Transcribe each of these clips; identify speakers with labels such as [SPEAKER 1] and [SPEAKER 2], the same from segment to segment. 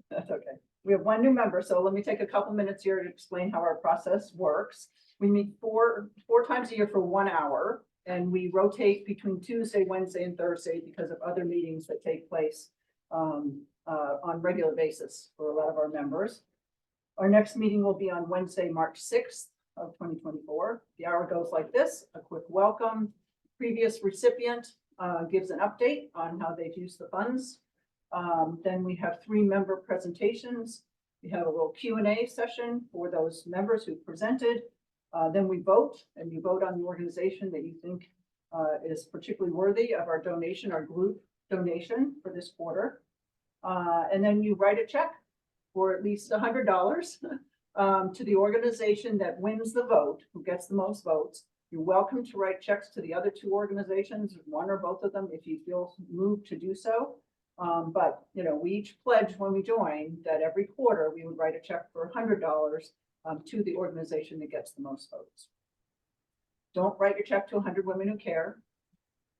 [SPEAKER 1] That's okay. We have one new member, so let me take a couple minutes here to explain how our process works. We meet four times a year for 1 hour, and we rotate between Tuesday, Wednesday, and Thursday because of other meetings that take place on regular basis for a lot of our members. Our next meeting will be on Wednesday, March 6th of 2024. The hour goes like this: a quick welcome. Previous recipient gives an update on how they've used the funds. Then we have 3 member presentations. We have a little Q&A session for those members who presented. Then we vote, and you vote on the organization that you think is particularly worthy of our donation, our group donation for this quarter. And then you write a check for at least $100 to the organization that wins the vote, who gets the most votes. You're welcome to write checks to the other 2 organizations, one or both of them, if you feel moved to do so. But, you know, we each pledge when we join that every quarter we would write a check for $100 to the organization that gets the most votes. Don't write your check to 100 Women Who Care,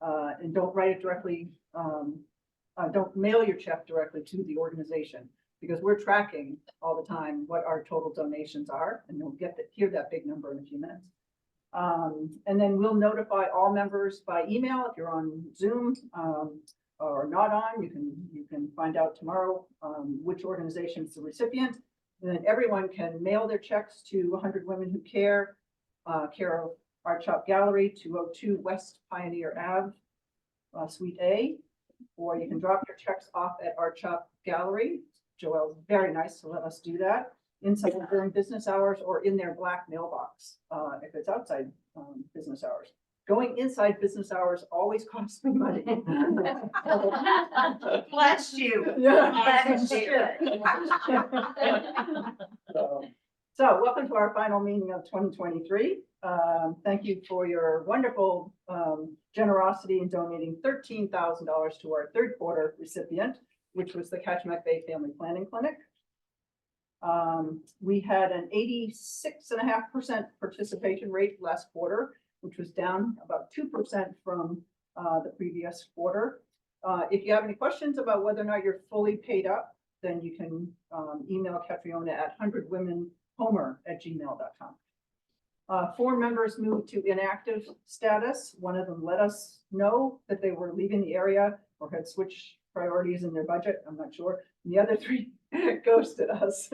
[SPEAKER 1] and don't write it directly. Don't mail your check directly to the organization, because we're tracking all the time what our total donations are, and you'll get to hear that big number in a few minutes. And then we'll notify all members by email. If you're on Zoom or not on, you can find out tomorrow which organization is the recipient. And then everyone can mail their checks to 100 Women Who Care, care of Art Shop Gallery, 202 West Pioneer Ave, Suite A, or you can drop your checks off at Art Shop Gallery. Joelle's very nice to let us do that inside during business hours or in their black mailbox if it's outside business hours. Going inside business hours always costs me money.
[SPEAKER 2] Bless you.
[SPEAKER 1] Yeah.
[SPEAKER 2] Bless you.
[SPEAKER 1] So welcome to our final meeting of 2023. Thank you for your wonderful generosity in donating $13,000 to our 3rd quarter recipient, which was the Kachemak Bay Family Planning Clinic. We had an 86.5% participation rate last quarter, which was down about 2% from the previous quarter. If you have any questions about whether or not you're fully paid up, then you can email Catriona at 100womenhomer@gmail.com. 4 members moved to inactive status. One of them let us know that they were leaving the area or had switched priorities in their budget. I'm not sure. And the other 3 ghosted us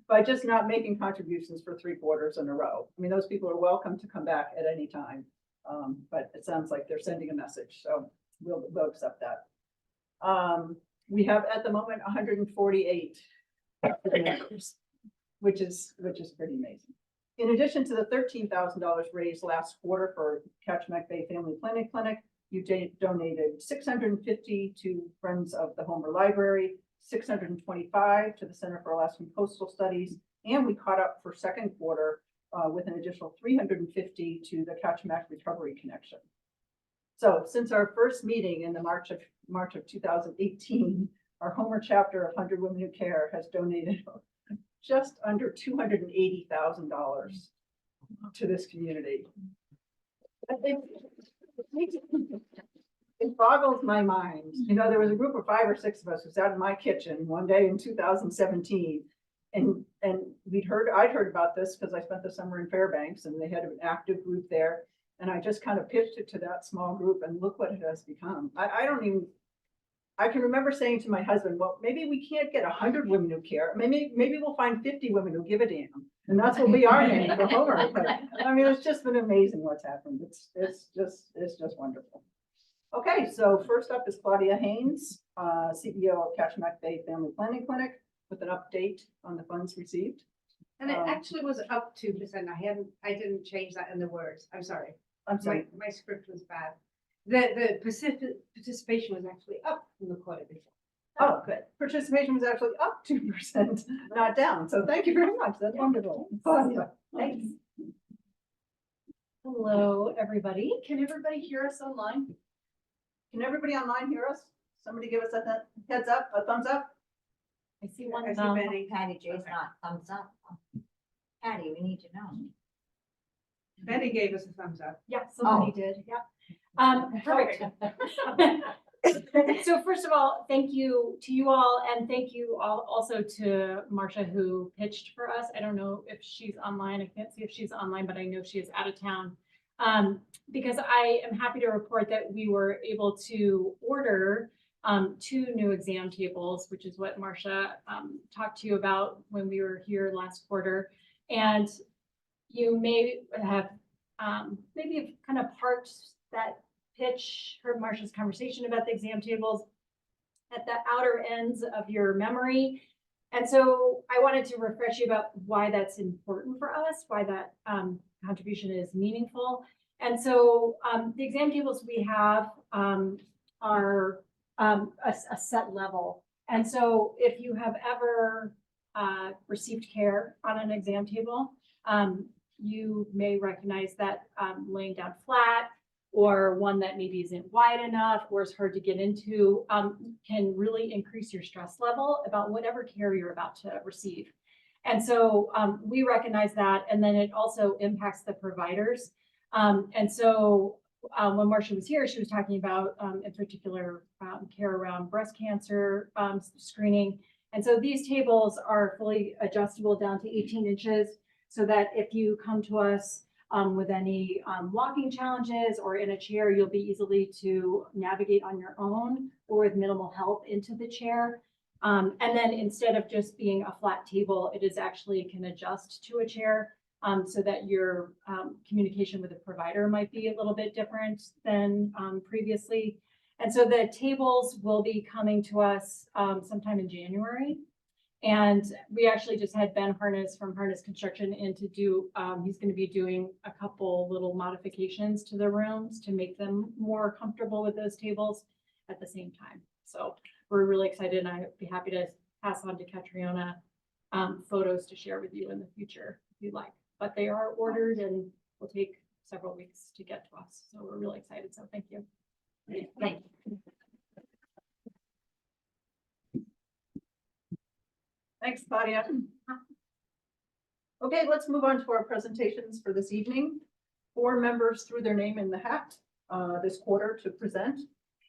[SPEAKER 1] by just not making contributions for 3 quarters in a row. I mean, those people are welcome to come back at any time, but it sounds like they're sending a message, so we'll accept that. We have at the moment 148 members, which is pretty amazing. In addition to the $13,000 raised last quarter for Kachemak Bay Family Planning Clinic, you donated $650 to Friends of the Homer Library, $625 to the Center for Alaskan Coastal Studies, and we caught up for 2nd quarter with an additional $350 to the Kachemak Recovery Connection. So since our first meeting in the March of 2018, our Homer chapter of 100 Women Who Care has donated just under $280,000 to this community. It boggles my mind. You know, there was a group of 5 or 6 of us who sat in my kitchen one day in 2017, and I'd heard about this because I spent the summer in Fairbanks, and they had an active group there, and I just kind of pitched it to that small group, and look what it has become. I can remember saying to my husband, well, maybe we can't get 100 Women Who Care. Maybe we'll find 50 women who give a damn, and that's what will be our name for Homer. But, I mean, it's just been amazing what's happened. It's just wonderful. Okay, so first up is Claudia Haynes, CEO of Kachemak Bay Family Planning Clinic, with an update on the funds received.
[SPEAKER 2] And it actually was up 2%. I didn't change that in the words. I'm sorry.
[SPEAKER 1] I'm sorry.
[SPEAKER 2] My script was bad. The participation was actually up from the quarter before.
[SPEAKER 1] Oh, good. Participation was actually up 2%, not down. So thank you very much. That's wonderful. Claudia.
[SPEAKER 3] Thanks. Hello, everybody. Can everybody hear us online?
[SPEAKER 1] Can everybody online hear us? Somebody give us a heads up, a thumbs up.
[SPEAKER 3] I see one.
[SPEAKER 2] I see
[SPEAKER 3] thumb.
[SPEAKER 2] Betty.
[SPEAKER 4] Patty J's not thumbs up. Patty, we need to know.
[SPEAKER 2] Betty gave us a thumbs up.
[SPEAKER 3] Yeah, somebody
[SPEAKER 4] Oh.
[SPEAKER 3] did. Yeah. Perfect. So first of all, thank you to you all, and thank you all also to Marcia who pitched for us. I don't know if she's online. I can't see if she's online, but I know she is out of town. Because I am happy to report that we were able to order 2 new exam tables, which is what Marcia talked to you about when we were here last quarter. And you may have maybe kind of parked that pitch, heard Marcia's conversation about the exam tables at the outer ends of your memory. And so I wanted to refresh you about why that's important for us, why that contribution is meaningful. And so the exam tables we have are a set level. And so if you have ever received care on an exam table, you may recognize that laying down flat, or one that maybe isn't wide enough or is hard to get into, can really increase your stress level about whatever care you're about to receive. And so we recognize that, and then it also impacts the providers. And so when Marcia was here, she was talking about, in particular, care around breast cancer screening. And so these tables are fully adjustable down to 18 inches, so that if you come to us with any walking challenges or in a chair, you'll be easily to navigate on your own or with minimal help into the chair. And then instead of just being a flat table, it is actually can adjust to a chair, so that your communication with the provider might be a little bit different than previously. And so the tables will be coming to us sometime in January. And we actually just had Ben Harness from Harness Construction in to do, he's going to be doing a couple little modifications to the rooms to make them more comfortable with those tables at the same time. So we're really excited, and I'd be happy to pass on to Catriona photos to share with you in the future if you'd like. But they are ordered and will take several weeks to get to us. So we're really excited. So thank you.
[SPEAKER 4] Thank you.
[SPEAKER 1] Thanks, Claudia. Okay, let's move on to our presentations for this evening. 4 members threw their name in the hat this quarter to present.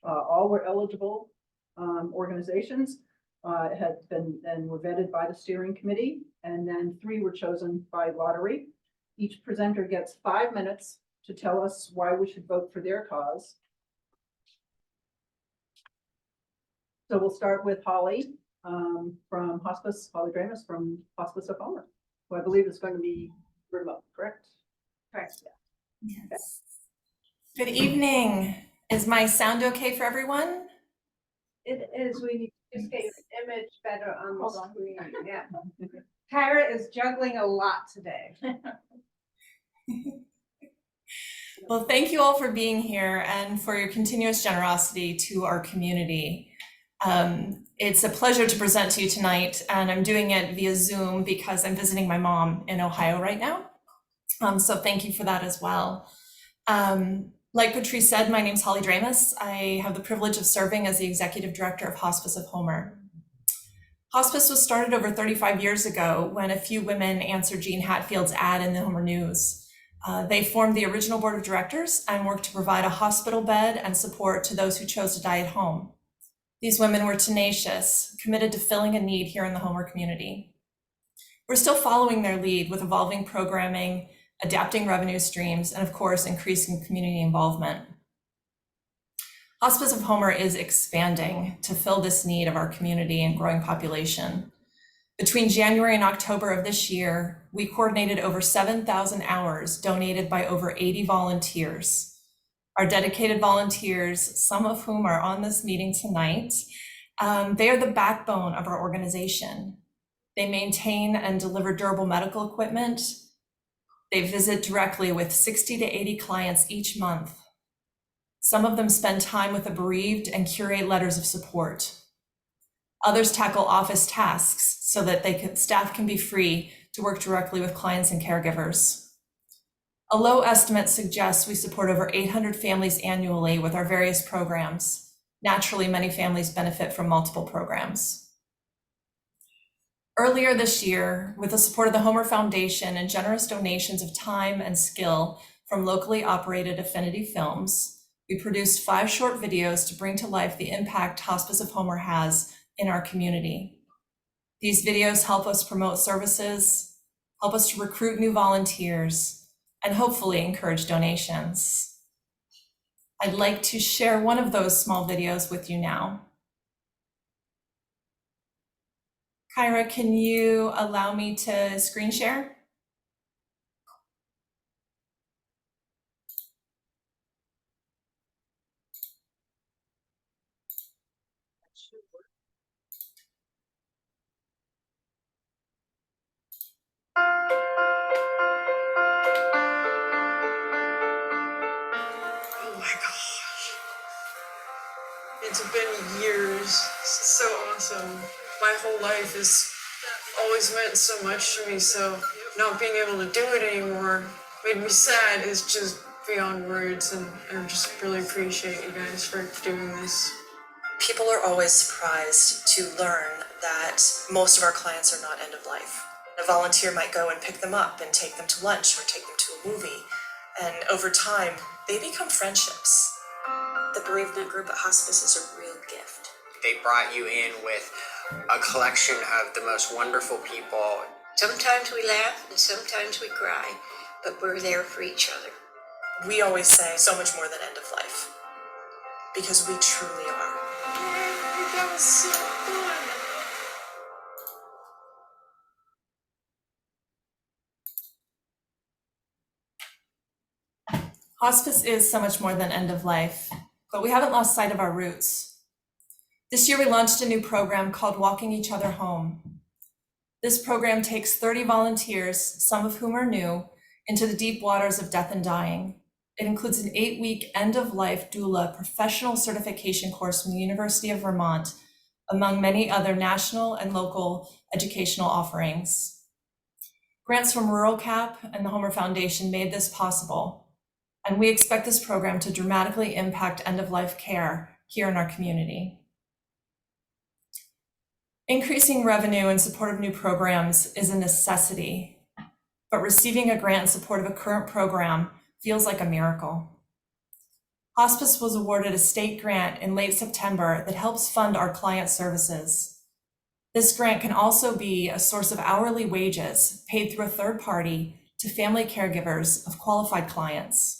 [SPEAKER 1] All were eligible organizations, had been and were vetted by the steering committee, and then 3 were chosen by lottery. Each presenter gets 5 minutes to tell us why we should vote for their cause. So we'll start with Holly. From Hospice, Holly Dramus from Hospice of Homer, who I believe is going to be remote, correct?
[SPEAKER 3] Correct.
[SPEAKER 5] Yes. Good evening. Is my sound okay for everyone?
[SPEAKER 2] It is, we need to just get your image better on the
[SPEAKER 1] Hold on.
[SPEAKER 2] screen, yeah. Tara is juggling a lot today.
[SPEAKER 5] Well, thank you all for being here and for your continuous generosity to our community. It's a pleasure to present to you tonight, and I'm doing it via Zoom because I'm visiting my mom in Ohio right now. So thank you for that as well. Like Patrice said, my name's Holly Dramus. I have the privilege of serving as the Executive Director of Hospice of Homer. Hospice was started over 35 years ago when a few women answered Jean Hatfield's ad in the Homer News. They formed the original board of directors and worked to provide a hospital bed and support to those who chose to die at home. These women were tenacious, committed to filling a need here in the Homer community. We're still following their lead with evolving programming, adapting revenue streams, and of course, increasing community involvement. Hospice of Homer is expanding to fill this need of our community and growing population. Between January and October of this year, we coordinated over 7,000 hours donated by over 80 volunteers. Our dedicated volunteers, some of whom are on this meeting tonight, they are the backbone of our organization. They maintain and deliver durable medical equipment. They visit directly with 60 to 80 clients each month. Some of them spend time with the bereaved and curate letters of support. Others tackle office tasks so that staff can be free to work directly with clients and caregivers. A low estimate suggests we support over 800 families annually with our various programs. Naturally, many families benefit from multiple programs. Earlier this year, with the support of the Homer Foundation and generous donations of time and skill from locally operated Affinity Films, we produced 5 short videos to bring to life the impact Hospice of Homer has in our community. These videos help us promote services, help us to recruit new volunteers, and hopefully encourage donations. I'd like to share one of those small videos with you now. Kyra, can you allow me to screen share?
[SPEAKER 6] Oh my gosh. It's been years. It's so awesome. My whole life has always meant so much to me, so not being able to do it anymore made me sad. It's just beyond words, and I just really appreciate you guys for doing this.
[SPEAKER 7] People are always surprised to learn that most of our clients are not end of life. A volunteer might go and pick them up and take them to lunch or take them to a movie. And over time, they become friendships. The bereavement group at hospice is a real gift.
[SPEAKER 8] They brought you in with a collection of the most wonderful people.
[SPEAKER 9] Sometimes we laugh and sometimes we cry, but we're there for each other.
[SPEAKER 7] We always say so much more than end of life, because we truly are.
[SPEAKER 6] Yay, that was so fun.
[SPEAKER 5] Hospice is so much more than end of life, but we haven't lost sight of our roots. This year we launched a new program called Walking Each Other Home. This program takes 30 volunteers, some of whom are new, into the deep waters of death and dying. It includes an 8-week end-of-life doula professional certification course from the University of Vermont, among many other national and local educational offerings. Grants from Rural Cap and the Homer Foundation made this possible, and we expect this program to dramatically impact end-of-life care here in our community. Increasing revenue in support of new programs is a necessity, but receiving a grant in support of a current program feels like a miracle. Hospice was awarded a state grant in late September that helps fund our client services. This grant can also be a source of hourly wages paid through a third party to family caregivers of qualified clients.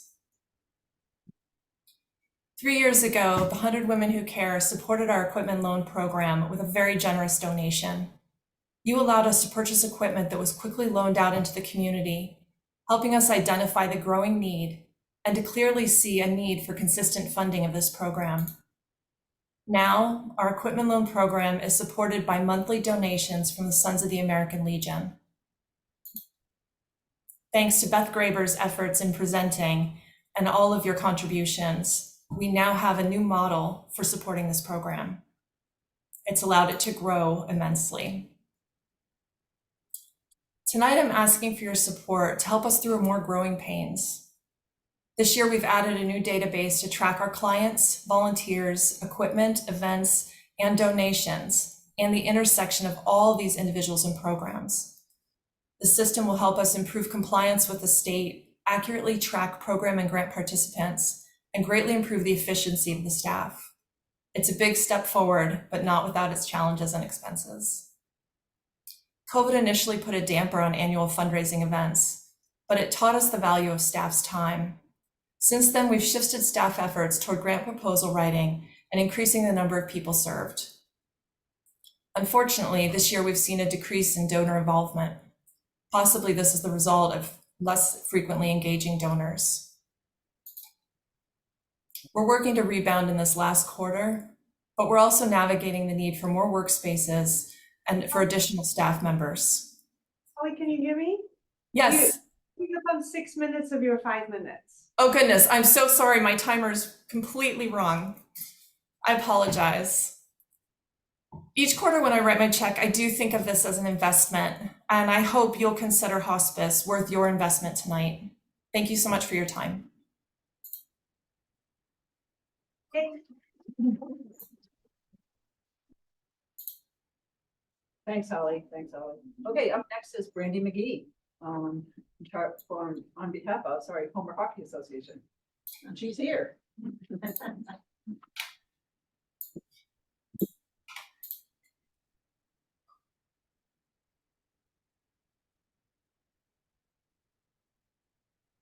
[SPEAKER 5] 3 years ago, the 100 Women Who Care supported our equipment loan program with a very generous donation. You allowed us to purchase equipment that was quickly loaned out into the community, helping us identify the growing need and to clearly see a need for consistent funding of this program. Now, our equipment loan program is supported by monthly donations from the Sons of the American Legion. Thanks to Beth Graber's efforts in presenting and all of your contributions, we now have a new model for supporting this program. It's allowed it to grow immensely. Tonight, I'm asking for your support to help us through more growing pains. This year, we've added a new database to track our clients, volunteers, equipment, events, and donations, and the intersection of all these individuals and programs. The system will help us improve compliance with the state, accurately track program and grant participants, and greatly improve the efficiency of the staff. It's a big step forward, but not without its challenges and expenses. COVID initially put a damper on annual fundraising events, but it taught us the value of staff's time. Since then, we've shifted staff efforts toward grant proposal writing and increasing the number of people served. Unfortunately, this year we've seen a decrease in donor involvement. Possibly this is the result of less frequently engaging donors. We're working to rebound in this last quarter, but we're also navigating the need for more workspaces and for additional staff members.
[SPEAKER 2] Holly, can you hear me?
[SPEAKER 5] Yes.
[SPEAKER 2] You have on 6 minutes of your 5 minutes.
[SPEAKER 5] Oh goodness, I'm so sorry. My timer's completely wrong. I apologize. Each quarter when I write my check, I do think of this as an investment, and I hope you'll consider hospice worth your investment tonight. Thank you so much for your time.
[SPEAKER 1] Thanks, Holly. Thanks, Holly. Okay, up next is Brandy McGee, on behalf of, Homer Hockey Association. And she's here.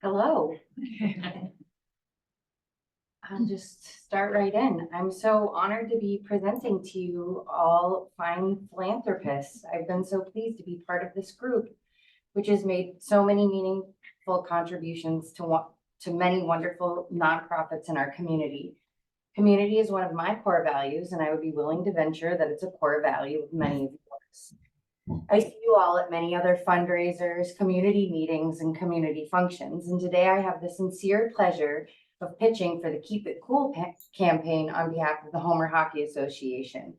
[SPEAKER 10] Hello. I'll just start right in. I'm so honored to be presenting to you all fine philanthropists. I've been so pleased to be part of this group, which has made so many meaningful contributions to many wonderful nonprofits in our community. Community is one of my core values, and I would be willing to venture that it's a core value of many of yours. I see you all at many other fundraisers, community meetings, and community functions, and today I have the sincere pleasure of pitching for the Keep It Cool campaign on behalf of the Homer Hockey Association.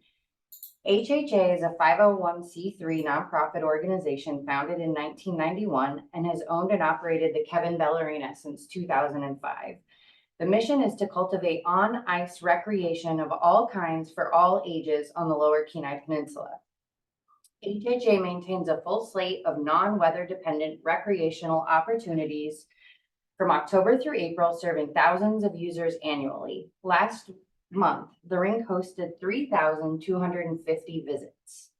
[SPEAKER 10] HHA is a 501c3 nonprofit organization founded in 1991 and has owned and operated the Kevin Bell Arena since 2005. The mission is to cultivate on-ice recreation of all kinds for all ages on the Lower Kenai Peninsula. HHA maintains a full slate of non-weather dependent recreational opportunities from October through April, serving thousands of users annually. Last month, the rink hosted 3,250 visits.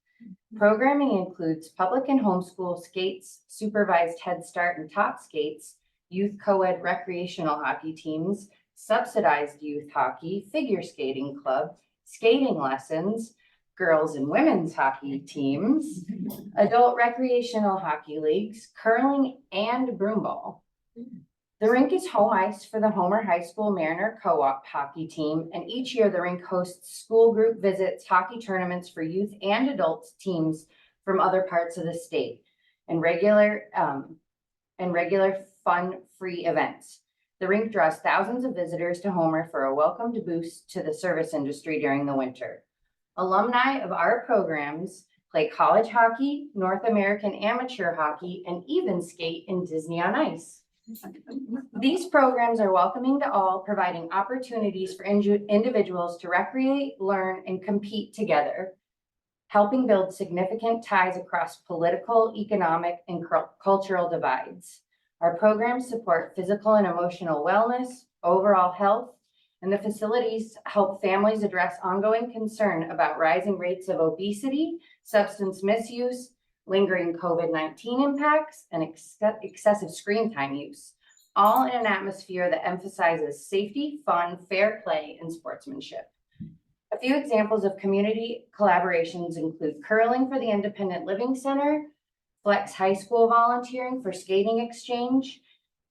[SPEAKER 10] Programming includes public and homeschool skates, supervised Head Start and Top skates, youth co-ed recreational hockey teams, subsidized youth hockey, figure skating club, skating lessons, girls and women's hockey teams, adult recreational hockey leagues, curling, and broomball. The rink is home ice for the Homer High School Mariner Co-op hockey team, and each year the rink hosts school group visits, hockey tournaments for youth and adult teams from other parts of the state, and regular fun-free events. The rink draws thousands of visitors to Homer for a welcomed boost to the service industry during the winter. Alumni of our programs play college hockey, North American amateur hockey, and even skate in Disney on Ice. These programs are welcoming to all, providing opportunities for individuals to recreate, learn, and compete together, helping build significant ties across political, economic, and cultural divides. Our programs support physical and emotional wellness, overall health, and the facilities help families address ongoing concern about rising rates of obesity, substance misuse, lingering COVID-19 impacts, and excessive screen time use, all in an atmosphere that emphasizes safety, fun, fair play, and sportsmanship. A few examples of community collaborations include curling for the Independent Living Center, Flex High School volunteering for skating exchange,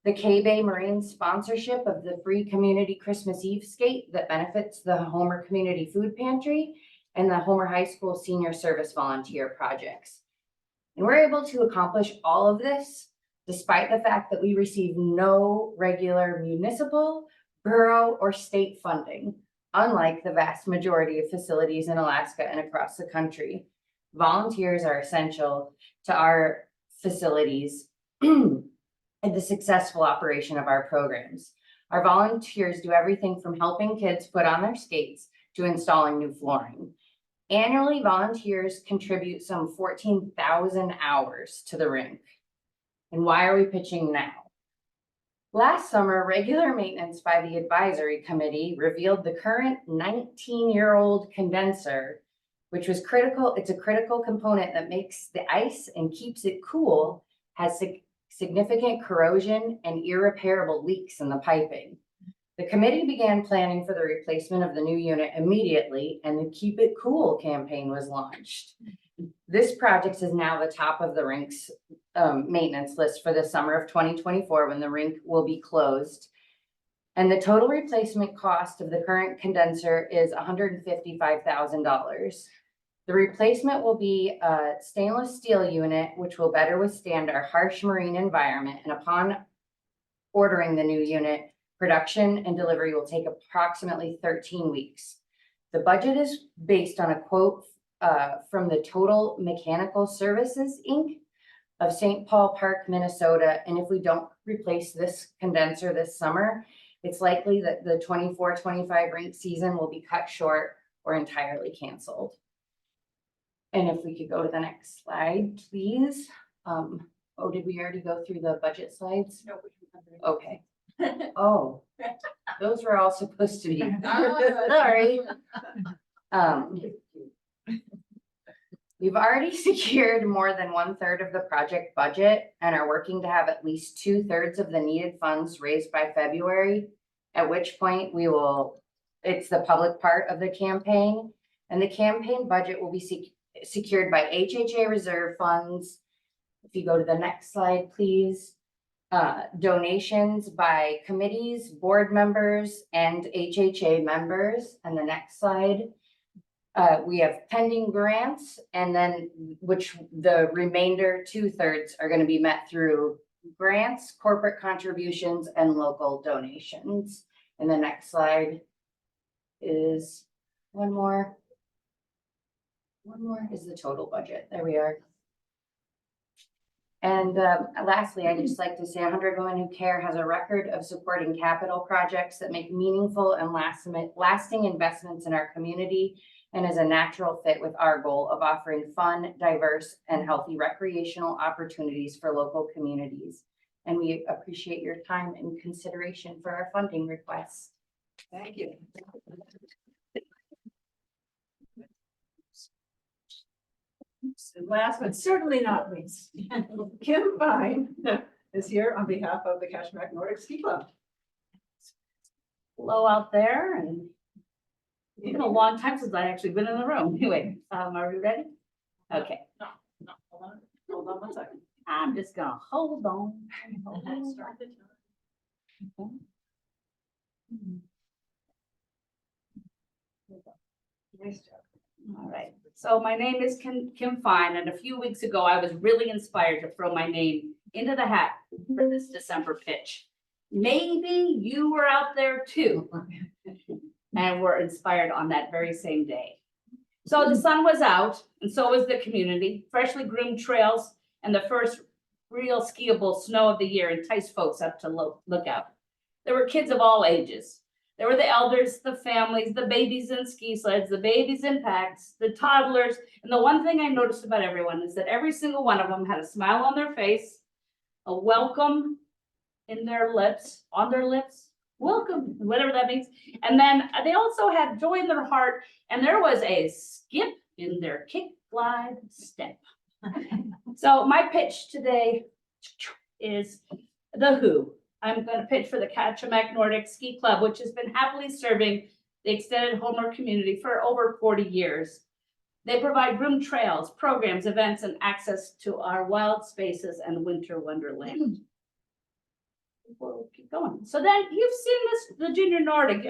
[SPEAKER 10] the K-Bay Marine sponsorship of the free community Christmas Eve skate that benefits the Homer Community Food Pantry, and the Homer High School Senior Service Volunteer projects. And we're able to accomplish all of this despite the fact that we receive no regular municipal, borough, or state funding, unlike the vast majority of facilities in Alaska and across the country. Volunteers are essential to our facilities and the successful operation of our programs. Our volunteers do everything from helping kids put on their skates to installing new flooring. Annually, volunteers contribute some 14,000 hours to the rink. And why are we pitching now? Last summer, regular maintenance by the advisory committee revealed the current 19-year-old condenser, which was critical. It's a critical component that makes the ice and keeps it cool, has significant corrosion and irreparable leaks in the piping. The committee began planning for the replacement of the new unit immediately, and the Keep It Cool campaign was launched. This project is now the top of the rink's maintenance list for the summer of 2024, when the rink will be closed. And the total replacement cost of the current condenser is $155,000. The replacement will be a stainless steel unit, which will better withstand our harsh marine environment. And upon ordering the new unit, production and delivery will take approximately 13 weeks. The budget is based on a quote from the Total Mechanical Services, Inc. of St. Paul Park, Minnesota. And if we don't replace this condenser this summer, it's likely that the 24-25 rink season will be cut short or entirely canceled. And if we could go to the next slide, please. Oh, did we already go through the budget slides?
[SPEAKER 1] No.
[SPEAKER 10] Okay. Oh, those were all supposed to be. Sorry. We've already secured more than 1/3 of the project budget and are working to have at least 2/3 of the needed funds raised by February, at which point it's the public part of the campaign. And the campaign budget will be secured by HHA reserve funds. If you go to the next slide, please. Donations by committees, board members, and HHA members. And the next slide. We have pending grants, and then which the remainder 2/3 are going to be met through grants, corporate contributions, and local donations. And the next slide is one more is the total budget. There we are. And lastly, I'd just like to say 100 Women Who Care has a record of supporting capital projects that make meaningful and lasting investments in our community, and is a natural fit with our goal of offering fun, diverse, and healthy recreational opportunities for local communities. And we appreciate your time and consideration for our funding requests.
[SPEAKER 1] Thank you. And last but certainly not least, Kim Fine is here on behalf of the Kashmak Nordic Ski Club.
[SPEAKER 11] Hello out there, and it's been a long time since I actually been in the room. Anyway, are we ready? Okay,
[SPEAKER 1] No, hold on one second.
[SPEAKER 11] I'm just gonna hold on.
[SPEAKER 1] Nice job.
[SPEAKER 11] All right, so my name is Kim Fine, and a few weeks ago, I was really inspired to throw my name into the hat for this December pitch. Maybe you were out there too, and were inspired on that very same day. So the sun was out, and so was the community. Freshly groomed trails and the first real skiable snow of the year enticed folks up to look out. There were kids of all ages. There were the elders, the families, the babies in ski sleds, the babies in packs, the toddlers. And the one thing I noticed about everyone is that every single one of them had a smile on their face, a welcome in their lips, on their lips, welcome, whatever that means. And then they also had joy in their heart, and there was a skip in their kick, glide, step. So my pitch today is the Who. I'm going to pitch for the Kashmak Nordic Ski Club, which has been happily serving the extended Homer community for over 40 years. They provide groomed trails, programs, events, and access to our wild spaces and winter wonderland. We'll keep going. So then you've seen this, the Junior Nordic.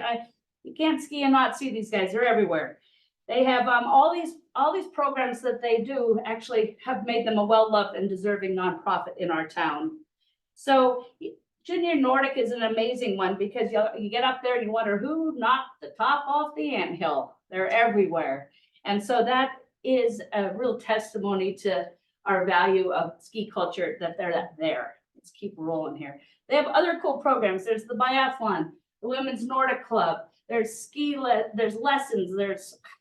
[SPEAKER 11] You can't ski and not see these guys. They're everywhere. They have all these programs that they do actually have made them a well-loved and deserving nonprofit in our town. So Junior Nordic is an amazing one because you get up there and you wonder who knocked the top off the anthill. They're everywhere. And so that is a real testimony to our value of ski culture that they're there. Let's keep rolling here. They have other cool programs. There's the biathlon, the Women's Nordic Club. There's there's lessons.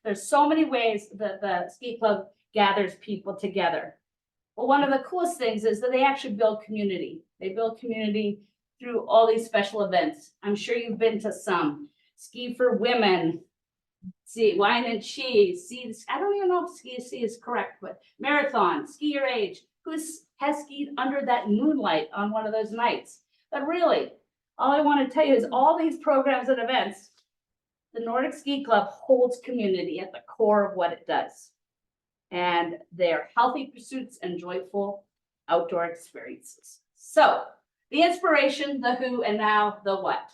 [SPEAKER 11] There's so many ways that the ski club gathers people together. Well, one of the coolest things is that they actually build community. They build community through all these special events. I'm sure you've been to some. Ski for Women, Wine and Cheese, I don't even know if ski is correct, but marathon, Ski Your Age, has skied under that moonlight on one of those nights. But really, all I want to tell you is all these programs and events, the Nordic Ski Club holds community at the core of what it does. And they're healthy pursuits and joyful outdoor experiences. So the inspiration, the who, and now the what.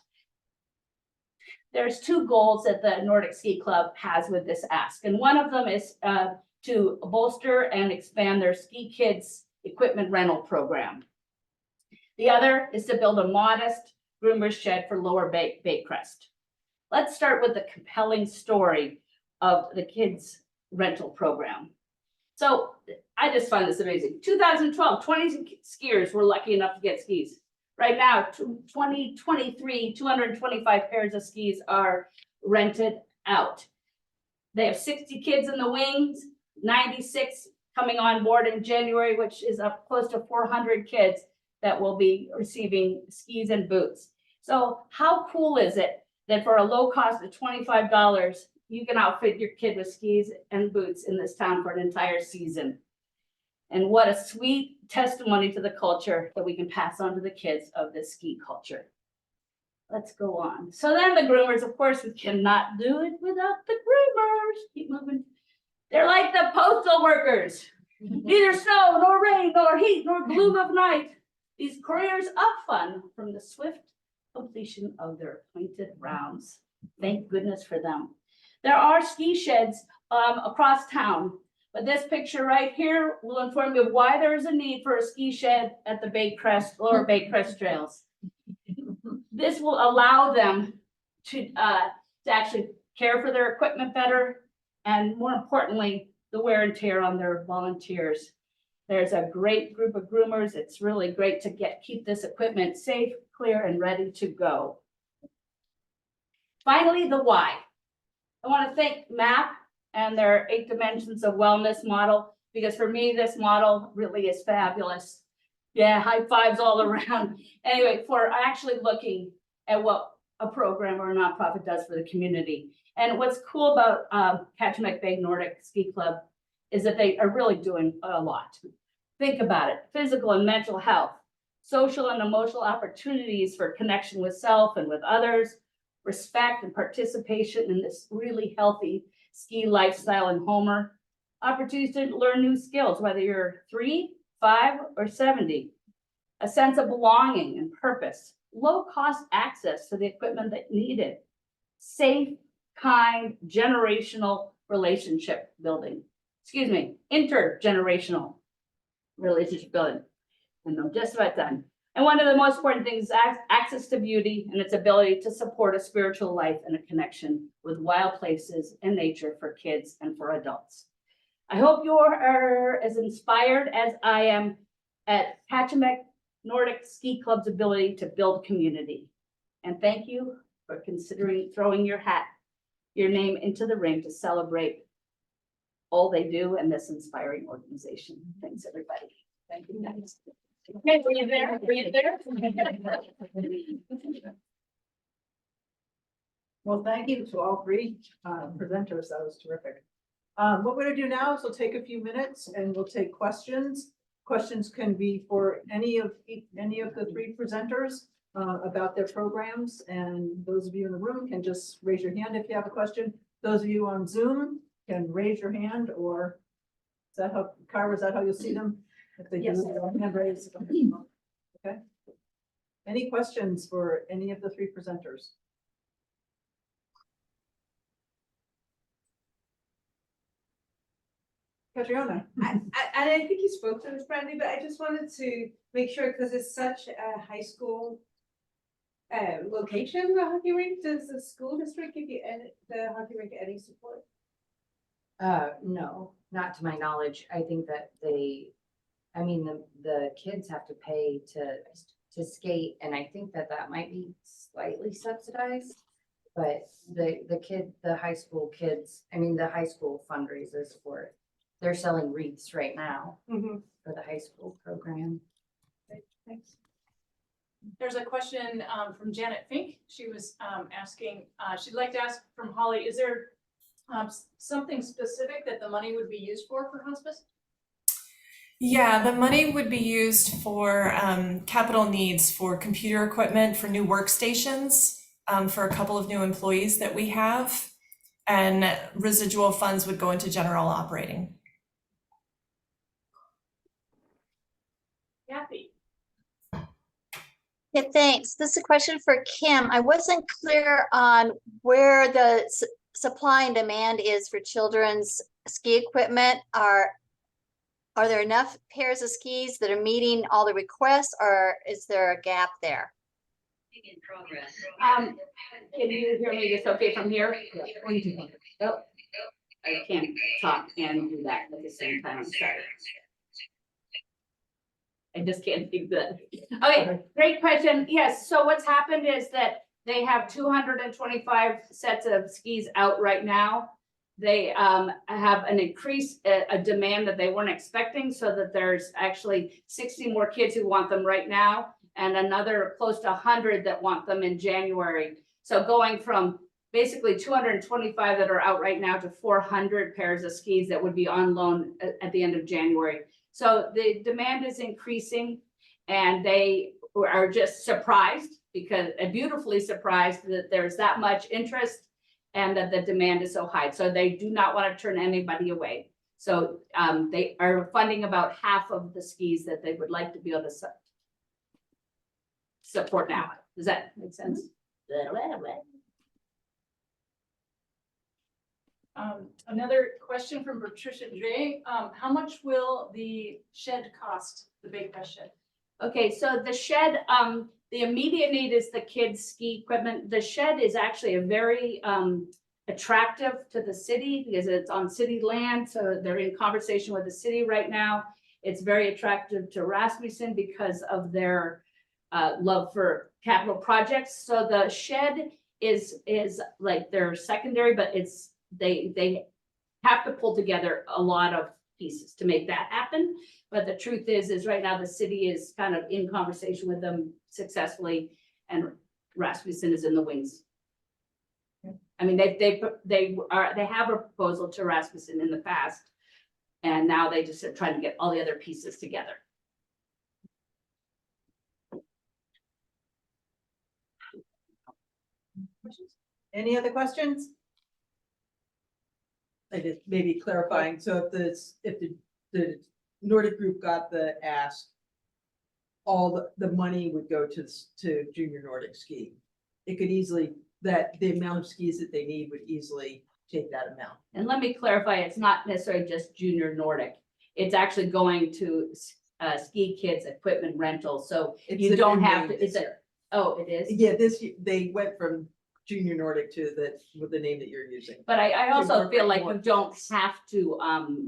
[SPEAKER 11] There's two goals that the Nordic Ski Club has with this ask. And one of them is to bolster and expand their Ski Kids equipment rental program. The other is to build a modest groomer's shed for Lower Baycrest. Let's start with the compelling story of the kids rental program. So I just find this amazing. 2012, 20 skiers were lucky enough to get skis. Right now, 2023, 225 pairs of skis are rented out. They have 60 kids in the wings, 96 coming on board in January, which is up close to 400 kids that will be receiving skis and boots. So how cool is it that for a low cost of $25, you can outfit your kid with skis and boots in this town for an entire season? And what a sweet testimony to the culture that we can pass on to the kids of this ski culture. Let's go on. So then the groomers, of course, we cannot do it without the groomers. Keep moving. They're like the postal workers. Neither snow, nor rain, nor heat, nor gloom of night. These couriers of fun from the swift completion of their appointed rounds. Thank goodness for them. There are ski sheds across town, but this picture right here will inform you of why there is a need for a ski shed at the Baycrest, Lower Baycrest trails. This will allow them to actually care for their equipment better, and more importantly, the wear and tear on their volunteers. There's a great group of groomers. It's really great to keep this equipment safe, clear, and ready to go. Finally, the why. I want to thank MAP and their 8 dimensions of wellness model, because for me, this model really is fabulous. Yeah, high fives all around. Anyway, for actually looking at what a program or a nonprofit does for the community. And what's cool about Kachemak Bay Nordic Ski Club is that they are really doing a lot. Think about it: physical and mental health, social and emotional opportunities for connection with self and with others, respect and participation in this really healthy ski lifestyle in Homer, opportunities to learn new skills, whether you're 3, 5, or 70, a sense of belonging and purpose, low cost access to the equipment that needed, safe, kind, generational relationship building. Intergenerational relationship building. And I'm just about done. And one of the most important things is access to beauty and its ability to support a spiritual life and a connection with wild places and nature for kids and for adults. I hope you are as inspired as I am at Kachemak Nordic Ski Club's ability to build community. And thank you for considering throwing your name into the ring to celebrate all they do in this inspiring organization. Thanks, everybody. Thank you, guys. Okay, were you there? Were you there?
[SPEAKER 1] Well, thank you to all 3 presenters. That was terrific. What we're gonna do now is we'll take a few minutes and we'll take questions. Questions can be for any of the 3 presenters about their programs. And those of you in the room can just raise your hand if you have a question. Those of you on Zoom can raise your hand, or is that how, Kyra, is that how you'll see them? If they
[SPEAKER 11] Yes.
[SPEAKER 1] do hand raise. Okay. Any questions for any of the 3 presenters? Catriona.
[SPEAKER 2] And I think you spoke to this, Brandy, but I just wanted to make sure, because it's such a high school location, the hockey rink, does the school district give you the hockey rink any support?
[SPEAKER 10] No, not to my knowledge. I think that the kids have to pay to skate, and I think that might be slightly subsidized. But the high school kids, the high school fundraisers they're selling wreaths right now for the high school program.
[SPEAKER 2] Thanks.
[SPEAKER 3] There's a question from Janet Fink. She was asking, she'd like to ask from Holly, is there something specific that the money would be used for hospice?
[SPEAKER 5] Yeah, the money would be used for capital needs for computer equipment, for new workstations, for a couple of new employees that we have, and residual funds would go into general operating.
[SPEAKER 3] Kathy.
[SPEAKER 12] Yeah, thanks. This is a question for Kim. I wasn't clear on where the supply and demand is for children's ski equipment. Are there enough pairs of skis that are meeting all the requests, or is there a gap there?
[SPEAKER 11] In progress. Can you hear me just okay from here? Oh, I can't talk and do that at the same time. I'm sorry. I just can't do that. Okay, great question. Yes, so what's happened is that they have 225 sets of skis out right now. They have an increase, a demand that they weren't expecting, so that there's actually 60 more kids who want them right now. and another close to 100 that want them in January. So going from basically 225 that are out right now to 400 pairs of skis that would be on loan at the end of January. So the demand is increasing, and they are just surprised, because beautifully surprised that there's that much interest and that the demand is so high. So they do not want to turn anybody away. So they are funding about half of the skis that they would like to be able to support now. Does that make sense?
[SPEAKER 3] Another question from Patricia J. How much will the shed cost, the Big Best Shed?
[SPEAKER 11] Okay, so the shed, the immediate need is the kids' ski equipment. The shed is actually a very attractive to the city because it's on city land, so they're in conversation with the city right now. It's very attractive to Rasmussen because of their love for capital projects. So the shed is like their secondary, but it's they have to pull together a lot of pieces to make that happen. But the truth is right now the city is kind of in conversation with them successfully, and Rasmussen is in the wings. I mean, they have a proposal to Rasmussen in the past, and now they just are trying to get all the other pieces together.
[SPEAKER 1] Any other questions?
[SPEAKER 13] I just maybe clarifying, so if the Nordic group got the ask, all the money would go to Junior Nordic Ski. It could easily, that the amount of skis that they need would easily take that amount.
[SPEAKER 11] And let me clarify, it's not necessarily just Junior Nordic. It's actually going to ski kids equipment rental, so you don't have to, it's a, oh, it is?
[SPEAKER 13] Yeah, they went from Junior Nordic to with the name that you're using.
[SPEAKER 11] But I also feel like you
[SPEAKER 13] Nordic.
[SPEAKER 11] don't have to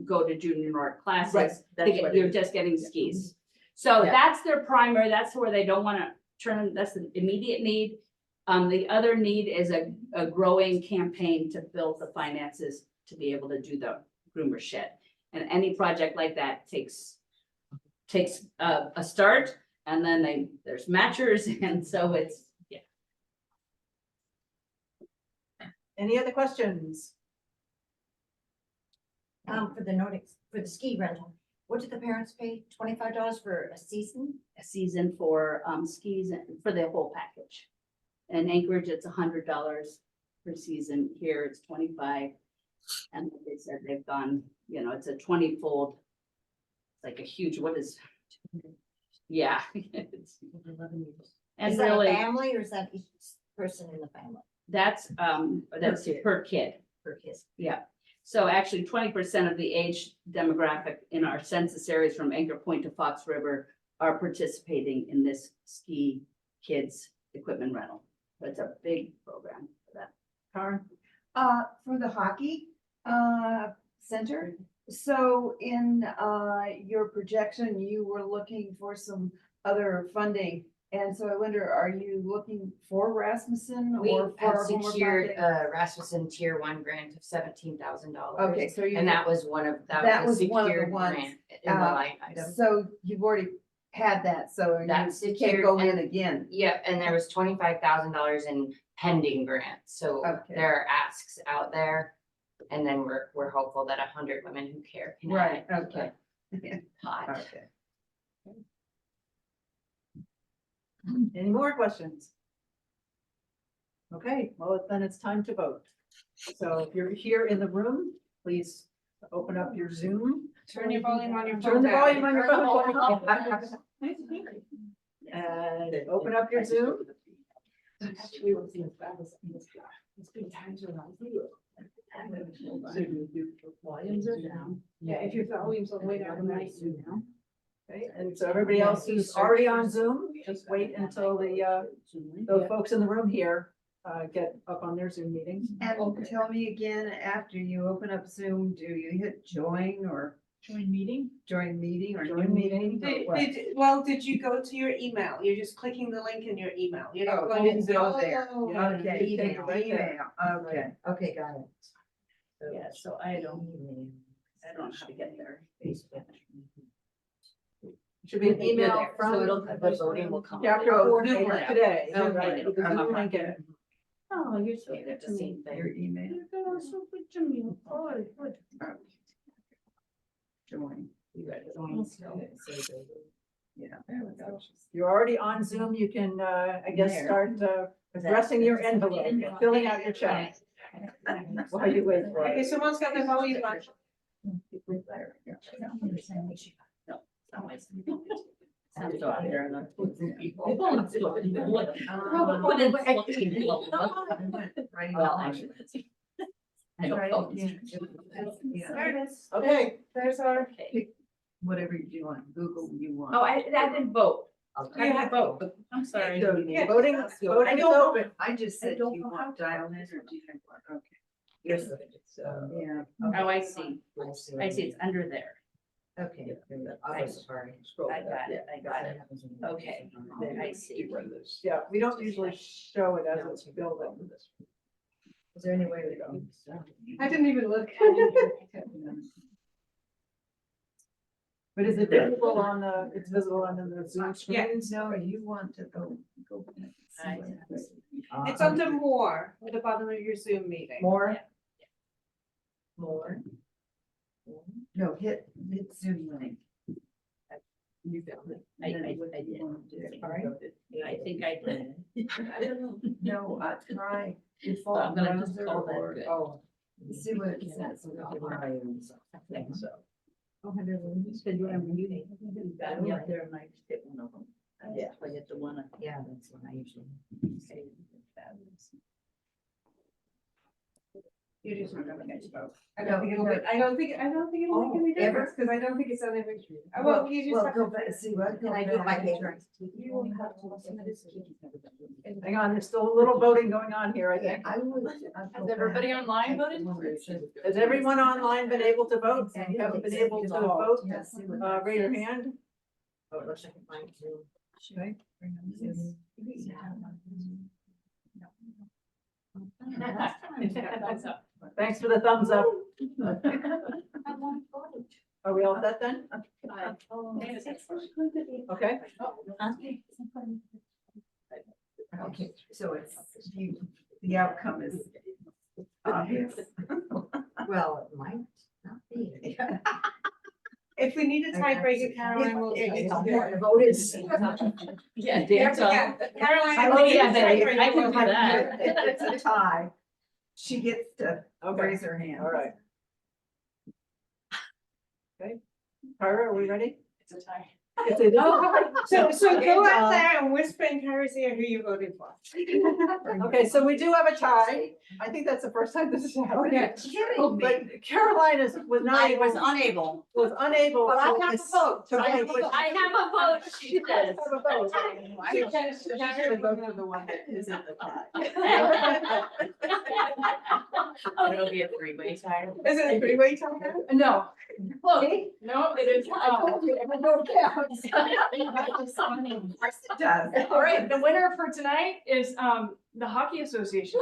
[SPEAKER 11] go to Junior Nordic classes.
[SPEAKER 13] Right, that's
[SPEAKER 11] to
[SPEAKER 13] what
[SPEAKER 11] get,
[SPEAKER 13] it
[SPEAKER 11] you're
[SPEAKER 13] is.
[SPEAKER 11] just getting skis. So
[SPEAKER 13] Yeah.
[SPEAKER 11] that's their primary, that's where they don't want to turn, that's the immediate need. The other need is a growing campaign to build the finances to be able to do the groomer shed. And any project like that takes a start, and then there's matchers, and so it's, yeah.
[SPEAKER 1] Any other questions?
[SPEAKER 4] For the Nordics, for the ski rental, what did the parents pay? $25 for a season?
[SPEAKER 11] A season for skis and for the whole package. In Anchorage, it's $100 per season. Here it's 25. And like they said, they've gone, it's a 20-fold. It's like a huge, yeah. It's 11 years. And
[SPEAKER 4] Is that
[SPEAKER 11] really,
[SPEAKER 4] a family or is that each person in the family?
[SPEAKER 11] that's per kid.
[SPEAKER 4] Per kid.
[SPEAKER 11] Yeah. So actually 20% of the age demographic in our census areas from Anchor Point to Fox River are participating in this ski kids equipment rental. So it's a big program for that.
[SPEAKER 1] Karen?
[SPEAKER 14] For the hockey center. So in your projection, you were looking for some other funding. And so I wonder, are you looking for Rasmussen
[SPEAKER 10] We
[SPEAKER 14] or
[SPEAKER 10] have
[SPEAKER 14] for Homer
[SPEAKER 10] secured
[SPEAKER 14] funding?
[SPEAKER 10] a Rasmussen Tier 1 grant of $17,000.
[SPEAKER 14] Okay, so you.
[SPEAKER 10] And that was one of, that was a
[SPEAKER 14] one of the
[SPEAKER 10] secured
[SPEAKER 14] ones,
[SPEAKER 10] grant in the line item.
[SPEAKER 14] So you've already had that, so
[SPEAKER 10] That's
[SPEAKER 14] you can't
[SPEAKER 10] secured,
[SPEAKER 14] go in
[SPEAKER 10] and-
[SPEAKER 14] again.
[SPEAKER 10] Yeah, and there was $25,000 in pending grants, so
[SPEAKER 14] Okay.
[SPEAKER 10] there are asks out there. And then we're hopeful that 100 Women Who Care can
[SPEAKER 14] Right,
[SPEAKER 10] add to
[SPEAKER 14] okay.
[SPEAKER 10] the pot.
[SPEAKER 14] Okay.
[SPEAKER 1] Any more questions? Okay, well, then it's time to vote. So if you're here in the room, please open up your Zoom.
[SPEAKER 2] Turn your volume on your phone.
[SPEAKER 1] Turn the
[SPEAKER 2] down.
[SPEAKER 1] volume on your phone. And open up your Zoom.
[SPEAKER 2] Actually, what's in it's been times around here. Volumes are down. Yeah, if your volume's all the way down, then I do now.
[SPEAKER 1] Okay, and so everybody else who's already on Zoom, just wait until the folks in the room here get up on their Zoom meetings.
[SPEAKER 14] And tell me again, after you open up Zoom, do you hit join or?
[SPEAKER 1] Join meeting?
[SPEAKER 14] Join meeting or?
[SPEAKER 1] Join meeting.
[SPEAKER 2] Did you go to your email? You're just clicking the link in your email. You're not
[SPEAKER 14] Oh,
[SPEAKER 2] going
[SPEAKER 14] I didn't
[SPEAKER 2] into.
[SPEAKER 14] go there.
[SPEAKER 1] Yeah,
[SPEAKER 14] Okay,
[SPEAKER 1] you take it right there.
[SPEAKER 14] email, okay, okay, got it.
[SPEAKER 11] Yeah, so I don't know how to get there.
[SPEAKER 1] Should be an email
[SPEAKER 11] So
[SPEAKER 1] from
[SPEAKER 11] it'll, the voting will come.
[SPEAKER 1] chapter
[SPEAKER 14] Oh,
[SPEAKER 1] 4
[SPEAKER 14] Zoom link.
[SPEAKER 1] today.
[SPEAKER 11] Okay.
[SPEAKER 1] Right, with the Zoom link in it.
[SPEAKER 11] Oh, you're so good to me.
[SPEAKER 14] Your email.
[SPEAKER 11] You're so good to me. Oh, good.
[SPEAKER 14] Join.
[SPEAKER 11] You got it.
[SPEAKER 14] Yeah, there we go.
[SPEAKER 1] You're already on Zoom. You can, I guess,
[SPEAKER 14] There.
[SPEAKER 1] start addressing your envelope, filling out your check. While you wait for
[SPEAKER 2] Okay,
[SPEAKER 1] it.
[SPEAKER 2] someone's got the volume on.
[SPEAKER 11] I'm so out there and Well, actually. I don't know.
[SPEAKER 2] There it is.
[SPEAKER 1] Okay,
[SPEAKER 2] There's our.
[SPEAKER 11] Okay.
[SPEAKER 14] Whatever you want, Google you want.
[SPEAKER 11] Oh, I didn't vote. I didn't vote, but I'm sorry.
[SPEAKER 1] so
[SPEAKER 2] Yeah.
[SPEAKER 1] voting is open.
[SPEAKER 14] I just
[SPEAKER 11] I
[SPEAKER 14] said
[SPEAKER 11] don't
[SPEAKER 14] you
[SPEAKER 11] know
[SPEAKER 14] want dial in or do you want, okay.
[SPEAKER 11] Yes.
[SPEAKER 14] So, yeah.
[SPEAKER 11] Oh, I see. I see, it's under there.
[SPEAKER 14] Okay.
[SPEAKER 11] I-
[SPEAKER 14] Sorry.
[SPEAKER 11] I got it, I got it. Okay, I see.
[SPEAKER 1] Yeah, we don't usually show it as it's building.
[SPEAKER 14] Is there any way we go?
[SPEAKER 2] I didn't even look.
[SPEAKER 1] But is it visible on the, it's visible on the Zoom
[SPEAKER 2] Yeah.
[SPEAKER 1] screen?
[SPEAKER 14] No, you want to go back and see what happens.
[SPEAKER 2] It's under more at the bottom of your Zoom meeting.
[SPEAKER 1] More?
[SPEAKER 14] More. No, hit Zoom link. You found it.
[SPEAKER 11] I
[SPEAKER 14] And then what
[SPEAKER 11] did.
[SPEAKER 14] you wanna do.
[SPEAKER 11] All right. I think I did.
[SPEAKER 14] I don't know. No, try
[SPEAKER 11] So
[SPEAKER 14] default
[SPEAKER 11] I'm gonna just
[SPEAKER 14] browser
[SPEAKER 11] call that
[SPEAKER 14] or,
[SPEAKER 11] good.
[SPEAKER 1] Oh,
[SPEAKER 14] see what it says.
[SPEAKER 1] I think so.
[SPEAKER 11] Because you remember you got me up there and I just hit one of them.
[SPEAKER 1] Yeah.
[SPEAKER 11] I hit the one.
[SPEAKER 14] Yeah, that's what I usually say.
[SPEAKER 2] You just remember next vote. I
[SPEAKER 14] No,
[SPEAKER 2] don't think it'll,
[SPEAKER 14] no.
[SPEAKER 2] I don't think it'll make any
[SPEAKER 14] ever?
[SPEAKER 2] difference, because I don't think it's on every. Well, you just
[SPEAKER 14] Well,
[SPEAKER 2] have
[SPEAKER 14] go
[SPEAKER 2] to.
[SPEAKER 14] back, see what.
[SPEAKER 4] Can I do my paper?
[SPEAKER 2] You will have to.
[SPEAKER 1] Hang on, there's still a little voting going on here, I think.
[SPEAKER 14] I would.
[SPEAKER 11] Has everybody online voted?
[SPEAKER 1] Has everyone online been able to vote? If you haven't been able to vote,
[SPEAKER 14] Yes.
[SPEAKER 1] raise your hand.
[SPEAKER 14] Oh, it looks like mine too.
[SPEAKER 1] Okay. Thanks for the thumbs up. Are we all set then? Okay.
[SPEAKER 14] Okay, so it's, the outcome is obvious. Well, it might not be.
[SPEAKER 2] If we need a tiebreaker, Caroline will get you.
[SPEAKER 14] The vote is.
[SPEAKER 11] Yeah,
[SPEAKER 2] Yeah, Caroline.
[SPEAKER 11] Oh,
[SPEAKER 2] will
[SPEAKER 11] yeah,
[SPEAKER 2] get you a
[SPEAKER 11] babe,
[SPEAKER 2] tiebreaker.
[SPEAKER 11] I can do that.
[SPEAKER 14] It's a tie. She gets to
[SPEAKER 1] Okay.
[SPEAKER 14] raise her hand.
[SPEAKER 1] All right. Okay. Tyra, are we ready?
[SPEAKER 11] It's a tie.
[SPEAKER 1] Yes, it is.
[SPEAKER 2] So go out there and whisper in Carrie's ear who you voted for.
[SPEAKER 1] Okay, so we do have a tie. I think that's the first time this has happened. But Caroline was not
[SPEAKER 4] I
[SPEAKER 1] able,
[SPEAKER 4] was unable.
[SPEAKER 1] But
[SPEAKER 4] I have a vote.
[SPEAKER 1] to
[SPEAKER 4] I have a
[SPEAKER 1] vote.
[SPEAKER 4] vote.
[SPEAKER 11] I have a vote, she
[SPEAKER 1] does
[SPEAKER 11] says.
[SPEAKER 1] have a vote.
[SPEAKER 14] She should vote for the one that is in the tie.
[SPEAKER 11] Oh, it'll be a three-way tie.
[SPEAKER 2] Is it a three-way tie?
[SPEAKER 11] No. Close. No, it is.
[SPEAKER 1] Every vote counts.
[SPEAKER 14] Of course it does.
[SPEAKER 11] All right, the winner for tonight is the Hockey Association.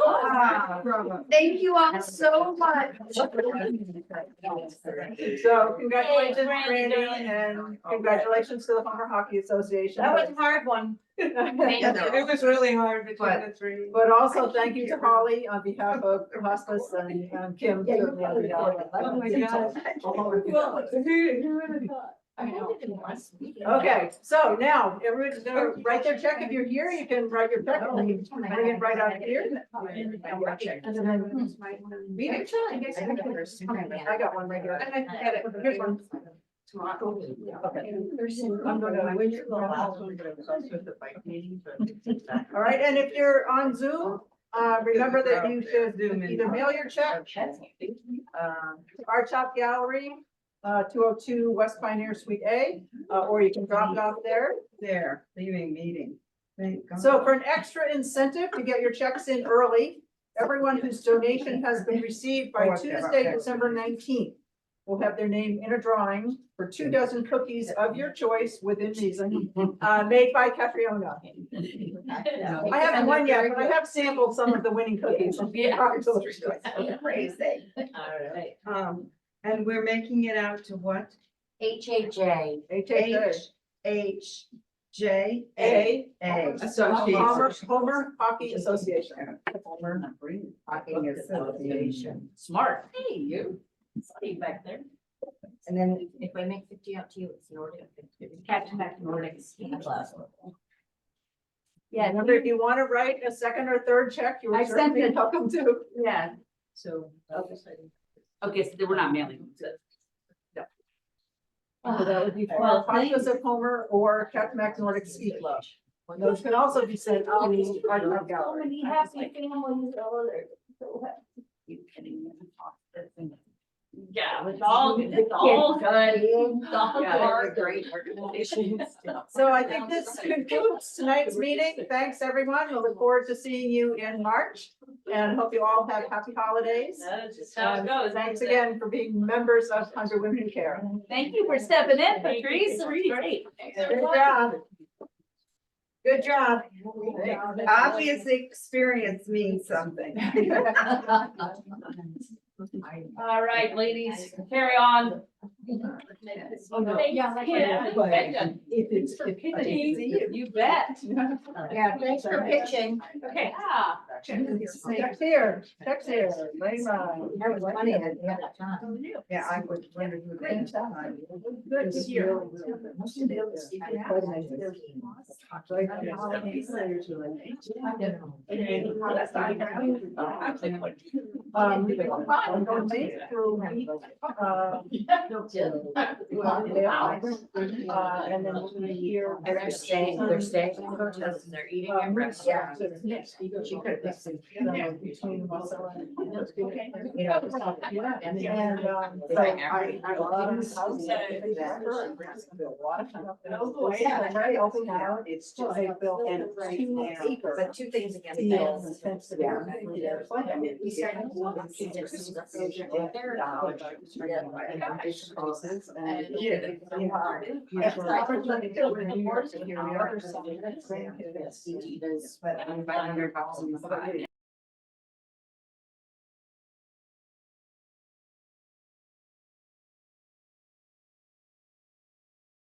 [SPEAKER 10] Thank you all so much.
[SPEAKER 1] So congratulations,
[SPEAKER 11] Hey, Randy,
[SPEAKER 1] Randy, and congratulations to the Homer Hockey Association.
[SPEAKER 11] That was a hard one. Thank you.
[SPEAKER 2] It was really hard between the three.
[SPEAKER 1] But also thank you to Holly on behalf of hospice and Kim. certainly on behalf of-
[SPEAKER 2] Oh my gosh. Well, who would have thought?
[SPEAKER 11] I know.
[SPEAKER 1] Okay, so now everyone's gonna write their check. If you're here, you can write your check. Bring it right out here. I got one right here.
[SPEAKER 2] I get it. Here's one.
[SPEAKER 1] All right, and if you're on Zoom, remember that you should either mail your check to our Top Gallery, 202 West Pioneer Suite A, or you can drop it off there.
[SPEAKER 14] There, leaving meeting. Thank God.
[SPEAKER 1] So for an extra incentive to get your checks in early, everyone whose donation has been received by Tuesday, December 19th will have their name in a drawing for 2 dozen cookies of your choice within reason, made by Catriona. I haven't won yet, but I have sampled some of the winning cookies.
[SPEAKER 14] Crazy.
[SPEAKER 11] All right.
[SPEAKER 14] And we're making it out to what?
[SPEAKER 10] HHA.
[SPEAKER 1] HHA.
[SPEAKER 14] HJ.
[SPEAKER 1] A.
[SPEAKER 13] Association.
[SPEAKER 1] Homer Hockey Association.
[SPEAKER 10] Homer Hockey Association.
[SPEAKER 11] Smart. Hey, you. Stay back there.
[SPEAKER 4] And then if I make 50 out to you, it's Nordic.
[SPEAKER 11] Captain back Nordic ski club.
[SPEAKER 1] Yeah, remember, if you want to write a second or third check, you're
[SPEAKER 11] I sent
[SPEAKER 1] certainly
[SPEAKER 11] it.
[SPEAKER 1] welcome to.
[SPEAKER 11] Yeah.
[SPEAKER 13] So.
[SPEAKER 11] Okay, so we're not mailing them to.
[SPEAKER 1] So that would be for
[SPEAKER 11] Well,
[SPEAKER 1] Hospice of Homer or Captain Mac Nordic Ski Club. Those can also be sent to the Art Love Gallery.
[SPEAKER 11] happy families. You kidding me? Yeah, it's all good. It's all good. It's all good.
[SPEAKER 10] Great organizations.
[SPEAKER 1] So I think this concludes tonight's meeting. Thanks, everyone. We look forward to seeing you in March and hope you all have happy holidays.
[SPEAKER 11] That's just how it
[SPEAKER 1] And
[SPEAKER 11] goes.
[SPEAKER 1] thanks again for being members of 100 Women Who Care.
[SPEAKER 11] Thank you for stepping in, Patrice. It was great.
[SPEAKER 1] Good job.
[SPEAKER 14] Good job. Obviously, experience means something.
[SPEAKER 11] All right, ladies, carry on.
[SPEAKER 1] Yeah, like if it's for pitching,
[SPEAKER 11] You bet.
[SPEAKER 4] Yeah, thanks for pitching.
[SPEAKER 11] Okay.
[SPEAKER 1] Check's here, lay mine.
[SPEAKER 4] That was funny, I had that time.
[SPEAKER 14] Yeah, I would wonder who they.
[SPEAKER 1] Good to hear. I'm going to through, and then we'll be here.
[SPEAKER 10] And they're staying in hotels and they're eating at restaurants.
[SPEAKER 1] She could have listened. Between also and.
[SPEAKER 10] You know,
[SPEAKER 1] And, so I love this house. A lot of time. Yeah, very open now. It's just I built in 2 acres.
[SPEAKER 4] But two things again.
[SPEAKER 1] Fields and fenced it in.
[SPEAKER 10] But I'm $500 in the